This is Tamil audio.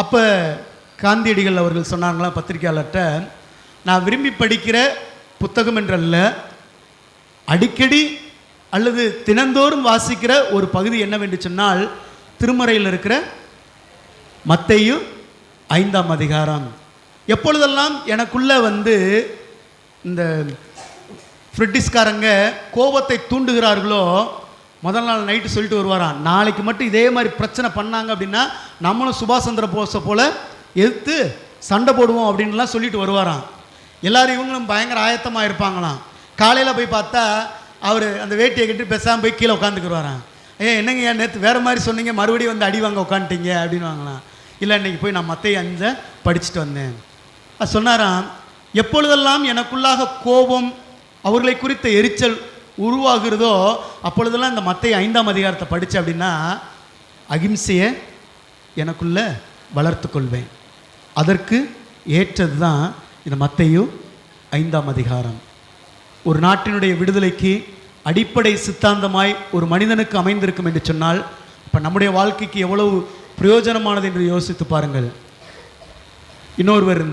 அப்போ காந்தியடிகள் அவர்கள் சொன்னாங்களா பத்திரிகையாளர்கிட்ட, நான் விரும்பி படிக்கிற புத்தகம் என்றல்ல, அடிக்கடி அல்லது தினந்தோறும் வாசிக்கிற ஒரு பகுதி என்னவென்று சொன்னால் திருமறையில் இருக்கிற மத்தேயு 5ஆம் அதிகாரம். எப்பொழுதெல்லாம் எனக்குள்ள இந்த பிரிட்டிஷ்காரங்க கோபத்தை தூண்டுகிறார்களோ முதல் நாள் நைட்டு சொல்லிட்டு வருவாராம், நாளைக்கு மட்டும் இதே மாதிரி பிரச்சனை பண்ணாங்க அப்படின்னா நம்மளும் சுபாஷ் சந்திர போஸை போல எதிர்த்து சண்டை போடுவோம் அப்படின்லாம் சொல்லிட்டு வருவாராம். எல்லாரும் இவங்களும் பயங்கர ஆயத்தமாக இருப்பாங்களாம். காலையில் போய் பார்த்தா அவர் அந்த வேட்டியை கட்டி பேசாமல் போய் கீழே உட்காந்துக்குருவாராம். என்னங்க ஏன் நேற்று வேறு மாதிரி சொன்னீங்க, மறுபடியும் அடி வாங்க உட்காந்துட்டீங்க அப்படின்னு வாங்கலாம். இல்லை, இன்றைக்கி போய் நான் மத்தேயு 5 படிச்சுட்டு வந்தேன். அது சொன்னாராம், எப்பொழுதெல்லாம் எனக்குள்ளாக கோபம் அவர்களை குறித்த எரிச்சல் உருவாகிறதோ அப்பொழுதெல்லாம் இந்த மத்தேயு 5ஆம் அதிகாரத்தை படித்தேன் அப்படின்னா அகிம்சையை எனக்குள்ளே வளர்த்து கொள்வேன். அதற்கு ஏற்றது தான் இந்த மத்தேயு 5ஆம் அதிகாரம். ஒரு நாட்டினுடைய விடுதலைக்கு அடிப்படை சித்தாந்தமாய் ஒரு மனிதனுக்கு அமைந்திருக்கும் என்று சொன்னால் இப்போ நம்முடைய வாழ்க்கைக்கு எவ்வளவு பிரயோஜனமானது என்று யோசித்து பாருங்கள். இன்னொருவர்